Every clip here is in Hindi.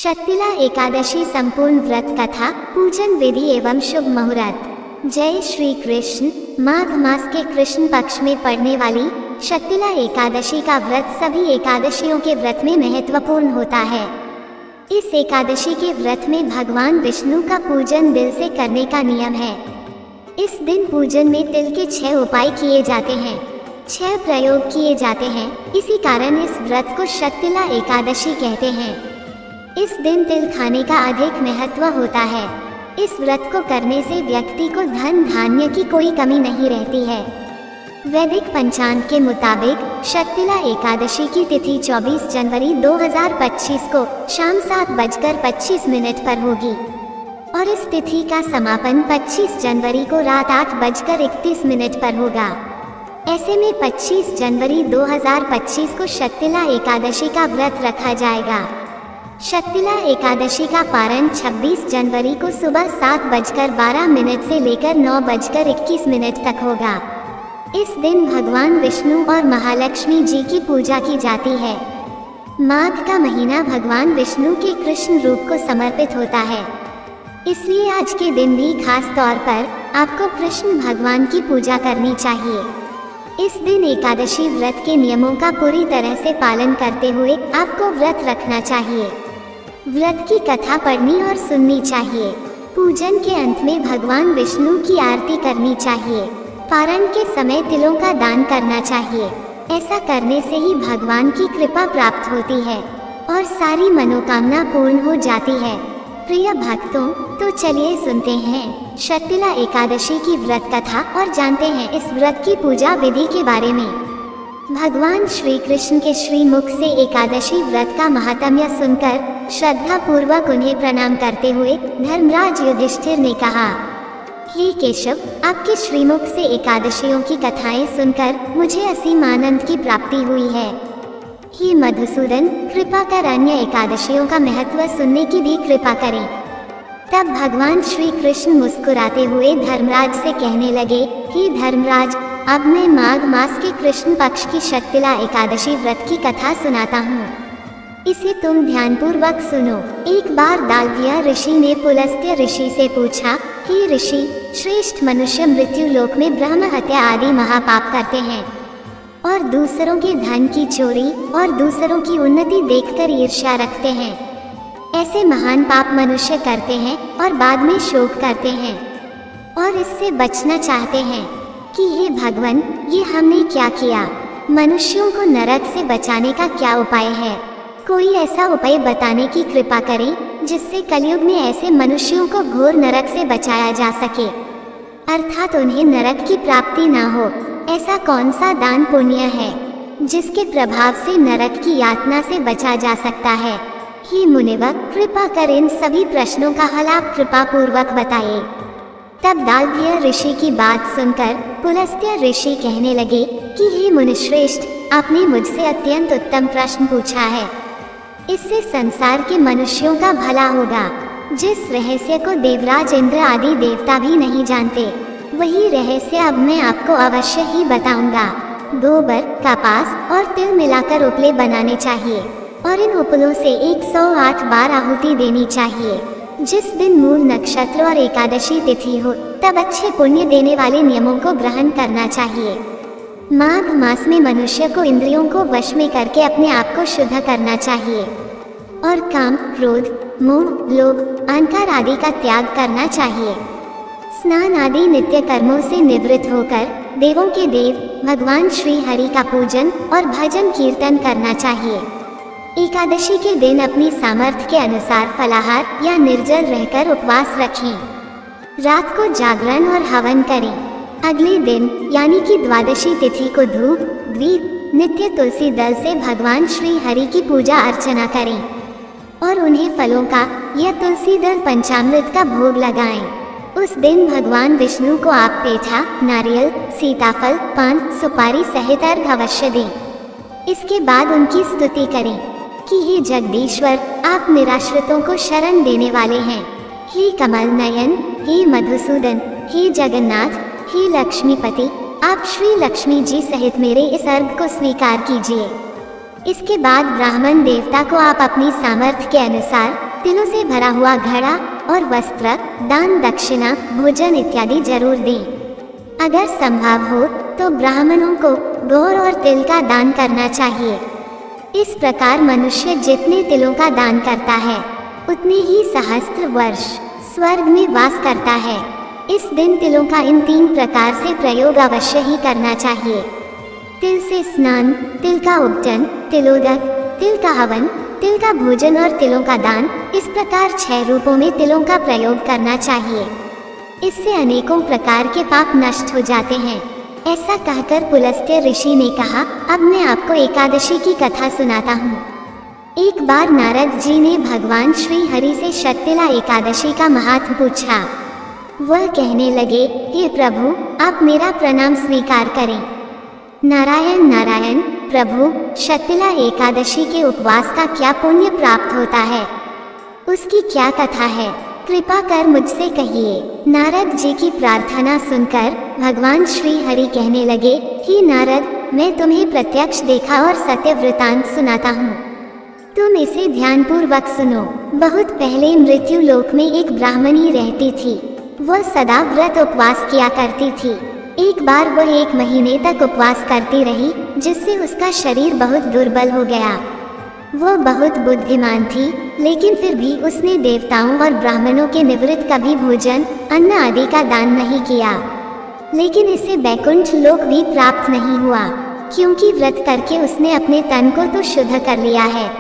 शक्तिला एकादशी संपूर्ण व्रत कथा, पूजन विधि एवं शुभ मुहूर्त। जय श्री कृष्ण। माघ मास के कृष्ण पक्ष में पड़ने वाली शक्तिला एकादशी का व्रत सभी एकादशियों के व्रत में महत्वपूर्ण होता है। इस एकादशी के व्रत में भगवान विष्णु का पूजन दिल से करने का नियम है। इस दिन पूजन में तिल के 6 उपाय किए जाते हैं, 6 प्रयोग किए जाते हैं। इसी कारण इस व्रत को शक्तिला एकादशी कहते हैं। इस दिन तिल खाने का अधिक महत्व होता है। इस व्रत को करने से व्यक्ति को धन धान्य की कोई कमी नहीं रहती है। वैदिक पंचांग के मुताबिक शक्तिला एकादशी की तिथि 24 जनवरी 2025 को शाम 7:25 पर होगी और इस तिथि का समापन 25 जनवरी को रात 8:31 पर होगा। ऐसे में 25 जनवरी 2025 को शक्तिला एकादशी का व्रत रखा जाएगा। शक्तिला एकादशी का पारण 26 जनवरी को सुबह 7:12 से लेकर 9:21 तक होगा। इस दिन भगवान विष्णु और महालक्ष्मी जी की पूजा की जाती है। माघ का महीना भगवान विष्णु के कृष्ण रूप को समर्पित होता है, इसलिए आज के दिन भी खास तौर पर आपको कृष्ण भगवान की पूजा करनी चाहिए। इस दिन एकादशी व्रत के नियमों का पूरी तरह से पालन करते हुए आपको व्रत रखना चाहिए। व्रत की कथा पढ़नी और सुननी चाहिए। पूजन के अंत में भगवान विष्णु की आरती करनी चाहिए। पारण के समय तिलों का दान करना चाहिए। ऐसा करने से ही भगवान की कृपा प्राप्त होती है और सारी मनोकामना पूर्ण हो जाती है। प्रिय भक्तों, तो चलिए सुनते हैं शक्तिला एकादशी की व्रत कथा और जानते हैं इस व्रत की पूजा विधि के बारे में। भगवान श्री कृष्ण के श्रीमुख से एकादशी व्रत का महात्म्य सुनकर श्रद्धा पूर्वक उन्हें प्रणाम करते हुए धर्मराज युधिष्ठिर ने कहा, हे केशव, आपके श्रीमुख से एकादशियों की कथाएं सुनकर मुझे असीम आनंद की प्राप्ति हुई है। हे मधुसूदन, कृपा कर अन्य एकादशियों का महत्व सुनने की भी कृपा करें। तब भगवान श्री कृष्ण मुस्कुराते हुए धर्मराज से कहने लगे, हे धर्मराज, अब मैं माघ मास के कृष्ण पक्ष की शक्तिला एकादशी व्रत की कथा सुनाता हूँ। इसे तुम ध्यानपूर्वक सुनो। एक बार दालभ्य ऋषि ने पुलस्त्य ऋषि से पूछा, हे ऋषि, श्रेष्ठ मनुष्य मृत्यु लोक में ब्रह्म हत्या आदि महापाप करते हैं और दूसरों के धन की चोरी और दूसरों की उन्नति देखकर ईर्ष्या रखते हैं। ऐसे महान पाप मनुष्य करते हैं और बाद में शोक करते हैं और इससे बचना चाहते हैं कि हे भगवान, ये हमने क्या किया? मनुष्यों को नरक से बचाने का क्या उपाय है? कोई ऐसा उपाय बताने की कृपा करें जिससे कलयुग में ऐसे मनुष्यों को घोर नरक से बचाया जा सके, अर्थात उन्हें नरक की प्राप्ति न हो। ऐसा कौन सा दान पुण्य है जिसके प्रभाव से नरक की यातना से बचा जा सकता है? हे मुनिवर, कृपा कर इन सभी प्रश्नों का हल आप कृपा पूर्वक बताइए। तब दालभ्य ऋषि की बात सुनकर पुलस्त्य ऋषि कहने लगे कि हे मुनिश्रेष्ठ, आपने मुझसे अत्यंत उत्तम प्रश्न पूछा है। इससे संसार के मनुष्यों का भला होगा। जिस रहस्य को देवराज इंद्र आदि देवता भी नहीं जानते, वही रहस्य अब मैं आपको अवश्य ही बताऊंगा। गोबर, कपास और तिल मिलाकर उपले बनाने चाहिए और इन उपलों से 108 बार आहुति देनी चाहिए। जिस दिन मूल नक्षत्र और एकादशी तिथि हो तब अच्छे पुण्य देने वाले नियमों को ग्रहण करना चाहिए। माघ मास में मनुष्य को इंद्रियों को वश में करके अपने आप को शुद्ध करना चाहिए और काम, क्रोध, मोह, लोभ, अहंकार आदि का त्याग करना चाहिए। स्नान आदि नित्य कर्मों से निवृत्त होकर देवों के देव भगवान श्री हरि का पूजन और भजन कीर्तन करना चाहिए। एकादशी के दिन अपनी सामर्थ्य के अनुसार फलाहार या निर्जल रहकर उपवास रखें। रात को जागरण और हवन करें। अगले दिन यानी कि द्वादशी तिथि को धूप, दीप, नित्य तुलसी दल से भगवान श्री हरि की पूजा अर्चना करें और उन्हें फलों का या तुलसी दल पंचामृत का भोग लगाएं। उस दिन भगवान विष्णु को आप पेठा, नारियल, सीताफल, पान, सुपारी सहित अर्घ अवश्य दें। इसके बाद उनकी स्तुति करें कि हे जगदीश्वर, आप निराश्रितों को शरण देने वाले हैं। हे कमल नयन, हे मधुसूदन, हे जगन्नाथ, हे लक्ष्मीपति, आप श्री लक्ष्मी जी सहित मेरे इस अर्घ को स्वीकार कीजिए। इसके बाद ब्राह्मण देवता को आप अपनी सामर्थ्य के अनुसार तिलों से भरा हुआ घड़ा और वस्त्र, दान दक्षिणा, भोजन इत्यादि जरूर दें। अगर संभव हो तो ब्राह्मणों को गौर और तिल का दान करना चाहिए। इस प्रकार मनुष्य जितने तिलों का दान करता है उतने ही सहस्त्र वर्ष स्वर्ग में वास करता है। इस दिन तिलों का इन 3 प्रकार से प्रयोग अवश्य ही करना चाहिए। तिल से स्नान, तिल का उपटन, तिलोदक, तिल का हवन, तिल का भोजन और तिलों का दान, इस प्रकार 6 रूपों में तिलों का प्रयोग करना चाहिए। इससे अनेकों प्रकार के पाप नष्ट हो जाते हैं। ऐसा कहकर पुलस्त्य ऋषि ने कहा, अब मैं आपको एकादशी की कथा सुनाता हूँ। एक बार नारद जी ने भगवान श्री हरि से शक्तिला एकादशी का महात्म पूछा। वह कहने लगे, हे प्रभु, आप मेरा प्रणाम स्वीकार करें। नारायण नारायण प्रभु, शक्तिला एकादशी के उपवास का क्या पुण्य प्राप्त होता है? उसकी क्या कथा है? कृपा कर मुझसे कहिए। नारद जी की प्रार्थना सुनकर भगवान श्री हरि कहने लगे, हे नारद, मैं तुम्हें प्रत्यक्ष देखा और सत्य वृतांत सुनाता हूँ। तुम इसे ध्यानपूर्वक सुनो। बहुत पहले मृत्यु लोक में एक ब्राह्मणी रहती थी। वह सदा व्रत उपवास किया करती थी। एक बार वह 1 महीने तक उपवास करती रही, जिससे उसका शरीर बहुत दुर्बल हो गया। वह बहुत बुद्धिमान थी, लेकिन फिर भी उसने देवताओं और ब्राह्मणों के निवृत्त कभी भोजन, अन्न आदि का दान नहीं किया। लेकिन इससे बैकुंठ लोक भी प्राप्त नहीं हुआ, क्योंकि व्रत करके उसने अपने तन को तो शुद्ध कर लिया है,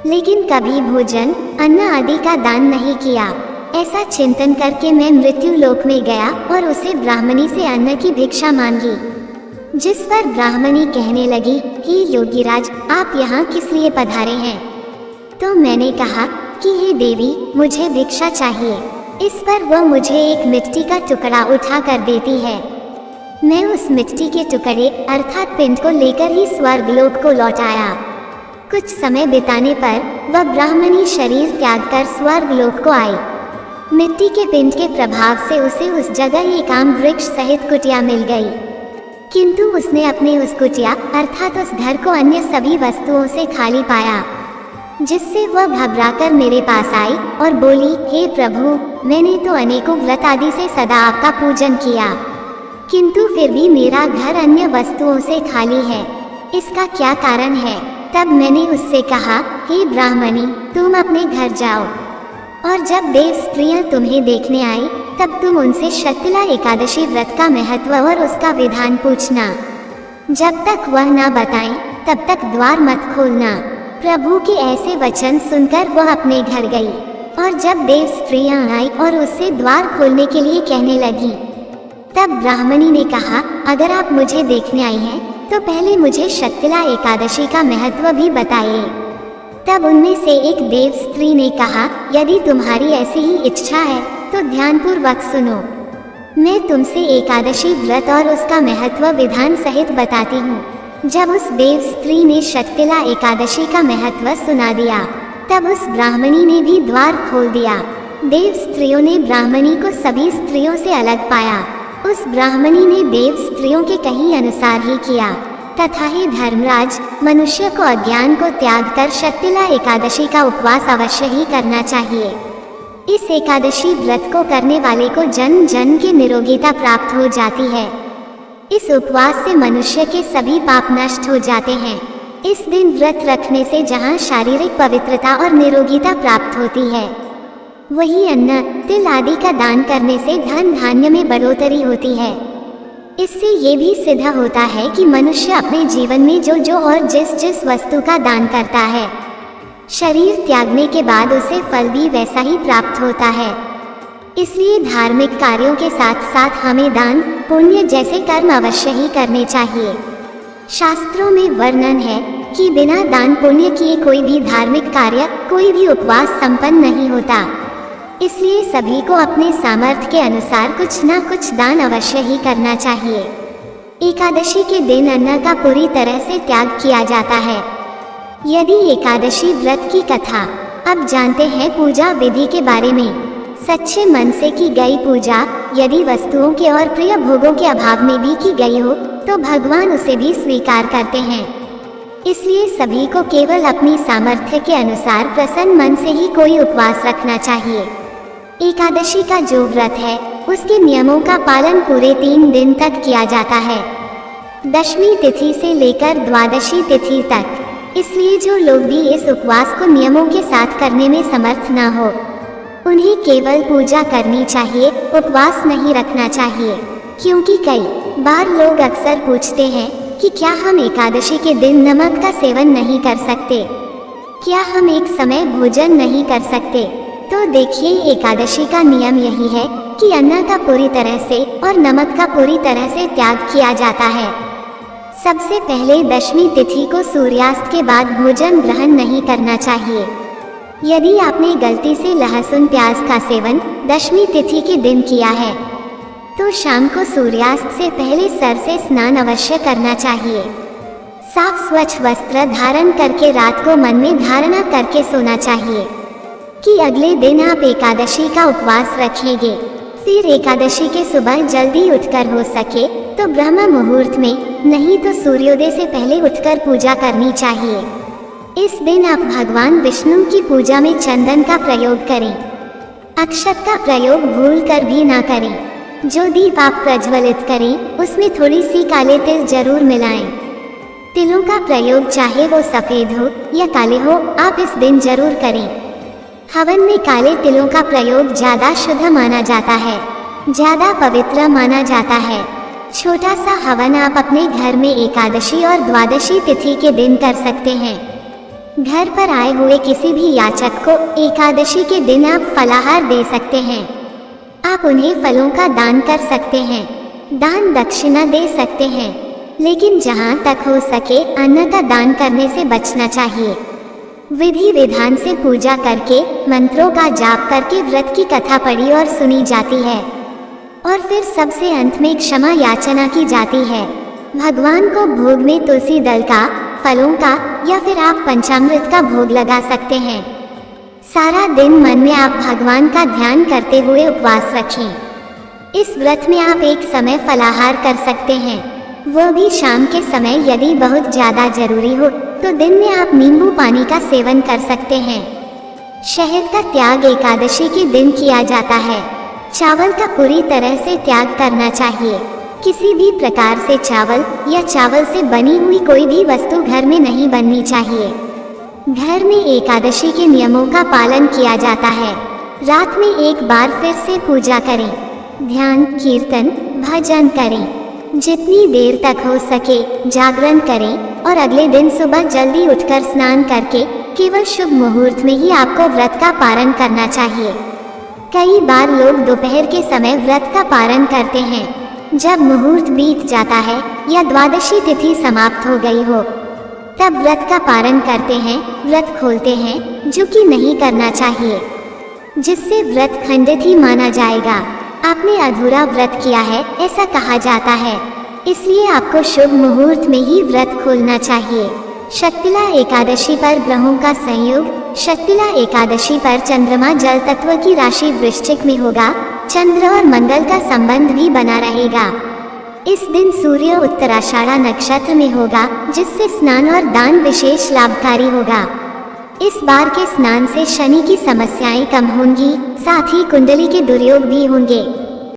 लेकिन कभी भोजन, अन्न आदि का दान नहीं किया। ऐसा चिंतन करके मैं मृत्यु लोक में गया और उसे ब्राह्मणी से अन्न की भिक्षा मांगी। जिस पर ब्राह्मणी कहने लगी, हे योगीराज, आप यहाँ किस लिए पधारे हैं? तो मैंने कहा कि हे देवी, मुझे भिक्षा चाहिए। इस पर वह मुझे एक मिट्टी का टुकड़ा उठा कर देती है। मैं उस मिट्टी के टुकड़े अर्थात पिंड को लेकर ही स्वर्ग लोक को लौट आया। कुछ समय बिताने पर वह ब्राह्मणी शरीर त्याग कर स्वर्ग लोक को आई। मिट्टी के पिंड के प्रभाव से उसे उस जगह एक आम वृक्ष सहित कुटिया मिल गई, किंतु उसने अपने उस कुटिया अर्थात उस घर को अन्य सभी वस्तुओं से खाली पाया, जिससे वह घबराकर मेरे पास आई और बोली, हे प्रभु, मैंने तो अनेकों व्रत आदि से सदा आपका पूजन किया, किंतु फिर भी मेरा घर अन्य वस्तुओं से खाली है। इसका क्या कारण है? तब मैंने उससे कहा, हे ब्राह्मणी, तुम अपने घर जाओ और जब देव स्त्रियां तुम्हें देखने आई तब तुम उनसे शक्तिला एकादशी व्रत का महत्व और उसका विधान पूछना। जब तक वह न बताएं तब तक द्वार मत खोलना। प्रभु के ऐसे वचन सुनकर वह अपने घर गई और जब देव स्त्रियां आई और उससे द्वार खोलने के लिए कहने लगी, तब ब्राह्मणी ने कहा, अगर आप मुझे देखने आई हैं तो पहले मुझे शक्तिला एकादशी का महत्व भी बताइए। तब उनमें से एक देव स्त्री ने कहा, यदि तुम्हारी ऐसी ही इच्छा है तो ध्यानपूर्वक सुनो। मैं तुमसे एकादशी व्रत और उसका महत्व विधान सहित बताती हूँ। जब उस देव स्त्री ने शक्तिला एकादशी का महत्व सुना दिया तब उस ब्राह्मणी ने भी द्वार खोल दिया। देव स्त्रियों ने ब्राह्मणी को सभी स्त्रियों से अलग पाया। उस ब्राह्मणी ने देव स्त्रियों के कही अनुसार ही किया। तथा हे धर्मराज, मनुष्य को अज्ञान को त्याग कर शक्तिला एकादशी का उपवास अवश्य ही करना चाहिए। इस एकादशी व्रत को करने वाले को जन्म जन्म की निरोगिता प्राप्त हो जाती है। इस उपवास से मनुष्य के सभी पाप नष्ट हो जाते हैं। इस दिन व्रत रखने से जहाँ शारीरिक पवित्रता और निरोगिता प्राप्त होती है, वही अन्न, तिल आदि का दान करने से धन धान्य में बढ़ोतरी होती है। इससे ये भी सिद्ध होता है कि मनुष्य अपने जीवन में जो जो और जिस जिस वस्तु का दान करता है, शरीर त्यागने के बाद उसे फल भी वैसा ही प्राप्त होता है। इसलिए धार्मिक कार्यों के साथ साथ हमें दान पुण्य जैसे कर्म अवश्य ही करने चाहिए। शास्त्रों में वर्णन है कि बिना दान पुण्य किए कोई भी धार्मिक कार्य, कोई भी उपवास संपन्न नहीं होता। इसलिए सभी को अपने सामर्थ्य के अनुसार कुछ न कुछ दान अवश्य ही करना चाहिए। एकादशी के दिन अन्न का पूरी तरह से त्याग किया जाता है। यदि एकादशी व्रत की कथा अब जानते हैं पूजा विधि के बारे में। सच्चे मन से की गई पूजा यदि वस्तुओं के और प्रिय भोगों के अभाव में भी की गई हो तो भगवान उसे भी स्वीकार करते हैं। इसलिए सभी को केवल अपनी सामर्थ्य के अनुसार प्रसन्न मन से ही कोई उपवास रखना चाहिए। एकादशी का जो व्रत है उसके नियमों का पालन पूरे 3 दिन तक किया जाता है, दशमी तिथि से लेकर द्वादशी तिथि तक। इसलिए जो लोग भी इस उपवास को नियमों के साथ करने में समर्थ न हो, उन्हें केवल पूजा करनी चाहिए, उपवास नहीं रखना चाहिए। क्योंकि कई बार लोग अक्सर पूछते हैं कि क्या हम एकादशी के दिन नमक का सेवन नहीं कर सकते, क्या हम एक समय भोजन नहीं कर सकते। तो देखिए, एकादशी का नियम यही है कि अन्न का पूरी तरह से और नमक का पूरी तरह से त्याग किया जाता है। सबसे पहले दशमी तिथि को सूर्यास्त के बाद भोजन ग्रहण नहीं करना चाहिए। यदि आपने गलती से लहसुन प्याज का सेवन दशमी तिथि के दिन किया है तो शाम को सूर्यास्त से पहले सर से स्नान अवश्य करना चाहिए। साफ स्वच्छ वस्त्र धारण करके रात को मन में धारणा करके सोना चाहिए कि अगले दिन आप एकादशी का उपवास रखेंगे। फिर एकादशी के सुबह जल्दी उठकर हो सके तो ब्रह्म मुहूर्त में, नहीं तो सूर्योदय से पहले उठकर पूजा करनी चाहिए। इस दिन आप भगवान विष्णु की पूजा में चंदन का प्रयोग करें। अक्षत का प्रयोग भूल कर भी ना करें। जो दीप आप प्रज्वलित करें उसमें थोड़ी सी काले तिल जरूर मिलाएं। तिलों का प्रयोग चाहे वो सफेद हो या काले हो, आप इस दिन जरूर करें। हवन में काले तिलों का प्रयोग ज्यादा शुद्ध माना जाता है, ज्यादा पवित्र माना जाता है। छोटा सा हवन आप अपने घर में एकादशी और द्वादशी तिथि के दिन कर सकते हैं। घर पर आए हुए किसी भी याचक को एकादशी के दिन आप फलाहार दे सकते हैं। आप उन्हें फलों का दान कर सकते हैं, दान दक्षिणा दे सकते हैं, लेकिन जहाँ तक हो सके अन्न का दान करने से बचना चाहिए। विधि विधान से पूजा करके, मंत्रों का जाप करके व्रत की कथा पढ़ी और सुनी जाती है और फिर सबसे अंत में क्षमा याचना की जाती है। भगवान को भोग में तुलसी दल का, फलों का या फिर आप पंचामृत का भोग लगा सकते हैं। सारा दिन मन में आप भगवान का ध्यान करते हुए उपवास रखें। इस व्रत में आप एक समय फलाहार कर सकते हैं, वो भी शाम के समय। यदि बहुत ज़्यादा जरूरी हो तो दिन में आप नींबू पानी का सेवन कर सकते हैं। शहद का त्याग एकादशी के दिन किया जाता है। चावल का पूरी तरह से त्याग करना चाहिए। किसी भी प्रकार से चावल या चावल से बनी हुई कोई भी वस्तु घर में नहीं बननी चाहिए। घर में एकादशी के नियमों का पालन किया जाता है। रात में एक बार फिर से पूजा करें, ध्यान, कीर्तन, भजन करें। जितनी देर तक हो सके जागरण करें और अगले दिन सुबह जल्दी उठकर स्नान करके केवल शुभ मुहूर्त में ही आपको व्रत का पारण करना चाहिए। कई बार लोग दोपहर के समय व्रत का पारण करते हैं। जब मुहूर्त बीत जाता है या द्वादशी तिथि समाप्त हो गई हो तब व्रत का पारण करते हैं, व्रत खोलते हैं, जो कि नहीं करना चाहिए, जिससे व्रत खंडित ही माना जाएगा। आपने अधूरा व्रत किया है ऐसा कहा जाता है। इसलिए आपको शुभ मुहूर्त में ही व्रत खोलना चाहिए। शक्तिला एकादशी पर ग्रहों का संयोग। शक्तिला एकादशी पर चंद्रमा जल तत्व की राशि वृश्चिक में होगा। चंद्र और मंगल का संबंध भी बना रहेगा। इस दिन सूर्य उत्तराषाढ़ा नक्षत्र में होगा, जिससे स्नान और दान विशेष लाभकारी होगा। इस बार के स्नान से शनि की समस्याएं कम होंगी, साथ ही कुंडली के दुर्योग भी होंगे।